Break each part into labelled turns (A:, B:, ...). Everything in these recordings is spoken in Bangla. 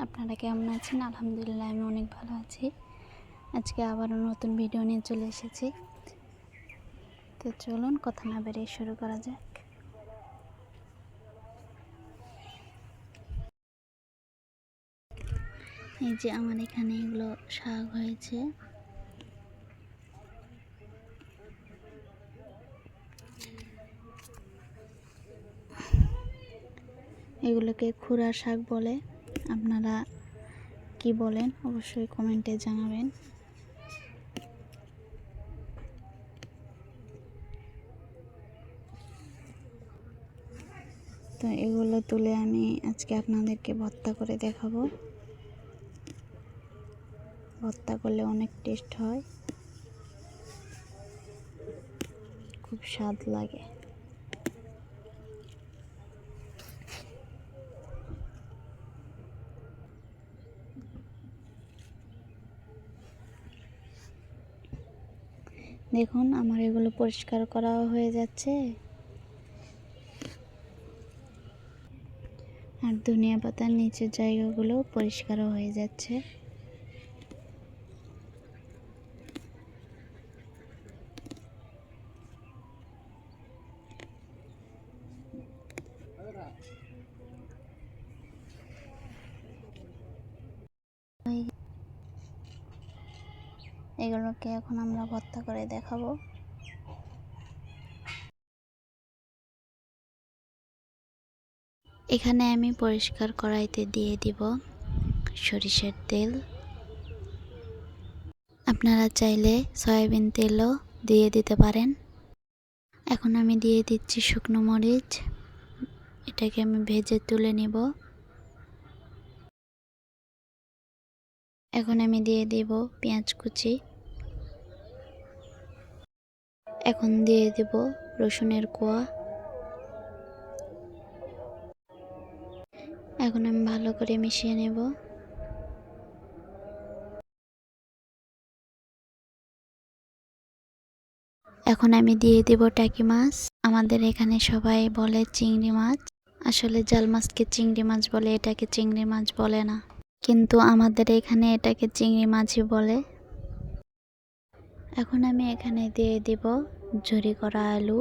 A: আপনারা কেমন আছেন? আলহামদুলিল্লাহ আমি অনেক ভালো আছি। আজকে আবারও নতুন ভিডিও নিয়ে চলে এসেছি। তো চলুন কথা না বাড়িয়ে শুরু করা যাক। এই যে আমার এখানে এগুলো শাক হয়েছে। এগুলোকে খুরা শাক বলে। আপনারা কি বলেন অবশ্যই কমেন্টে জানাবেন। তো এগুলো তুলে আমি আজকে আপনাদেরকে ভর্তা করে দেখাবো। ভর্তা করলে অনেক টেস্ট হয়, খুব স্বাদ লাগে। দেখুন আমার এগুলো পরিষ্কার করা হয়ে যাচ্ছে, আর ধনিয়া পাতার নিচের জায়গাগুলো পরিষ্কারও হয়ে যাচ্ছে। এগুলোকে এখন আমরা ভর্তা করে দেখাবো। এখানে আমি পরিষ্কার কড়াইতে দিয়ে দিব সরিষার তেল। আপনারা চাইলে সয়াবিন তেলও দিয়ে দিতে পারেন। এখন আমি দিয়ে দিচ্ছি শুকনো মরিচ। এটাকে আমি ভেজে তুলে নিব। এখন আমি দিয়ে দিব পেঁয়াজ কুচি। এখন দিয়ে দেব রসুনের কোয়া। এখন আমি ভালো করে মিশিয়ে নেব। এখন আমি দিয়ে দেব টাকি মাছ। আমাদের এখানে সবাই বলে চিংড়ি মাছ, আসলে জাল মাছকে চিংড়ি মাছ বলে, এটাকে চিংড়ি মাছ বলে না, কিন্তু আমাদের এখানে এটাকে চিংড়ি মাছই বলে। এখন আমি এখানে দিয়ে দিব ঝুরি করা আলু।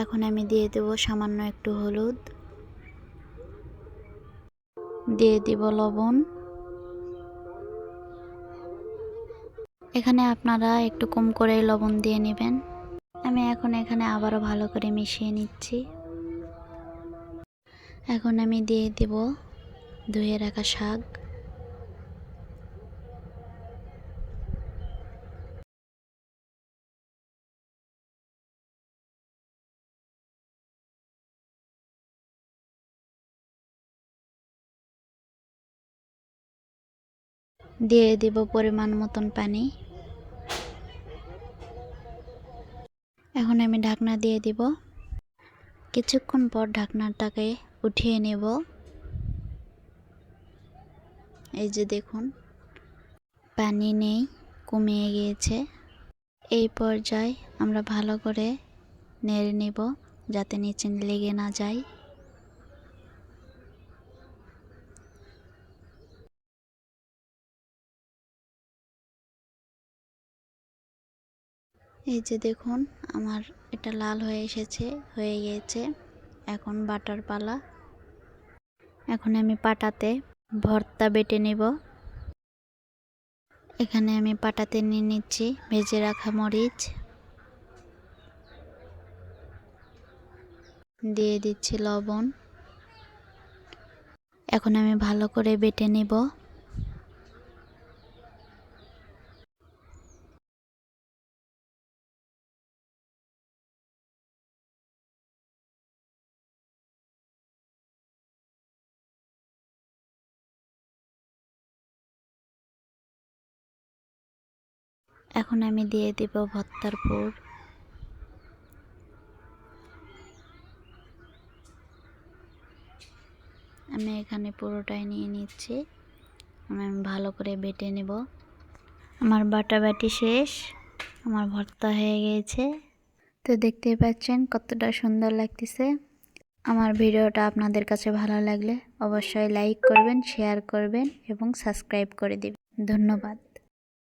A: এখন আমি দিয়ে দেব সামান্য একটু হলুদ, দিয়ে দিব লবণ। এখানে আপনারা একটু কম করে লবণ দিয়ে নেবেন। আমি এখন এখানে আবারও ভালো করে মিশিয়ে নিচ্ছি। এখন আমি দিয়ে দেব ধুয়ে রাখা শাক। দিয়ে দিব পরিমাণ মতন পানি। এখন আমি ঢাকনা দিয়ে দিব। কিছুক্ষণ পর ঢাকনাটাকে উঠিয়ে নেব। এই যে দেখুন পানি নেই, কমিয়ে গিয়েছে। এই পর্যায়ে আমরা ভালো করে নেড়ে নেব যাতে নিচে লেগে না যায়। এই যে দেখুন আমার এটা লাল হয়ে এসেছে, হয়ে গিয়েছে। এখন বাটার পালা। এখন আমি পাটাতে ভর্তা বেটে নেব। এখানে আমি পাটাতে নিয়ে নিচ্ছি ভেজে রাখা মরিচ, দিয়ে দিচ্ছি লবণ। এখন আমি ভালো করে বেটে নেব। এখন আমি দিয়ে দেব ভর্তার পুর। আমি এখানে পুরোটাই নিয়ে নিচ্ছি। আমি ভালো করে বেটে নেব। আমার বাটাবাটি শেষ, আমার ভর্তা হয়ে গিয়েছে। তো দেখতেই পাচ্ছেন কতটা সুন্দর লাগতেছে। আমার ভিডিওটা আপনাদের কাছে ভালো লাগলে অবশ্যই লাইক করবেন, শেয়ার করবেন এবং সাবস্ক্রাইব করে দিবেন। ধন্যবাদ।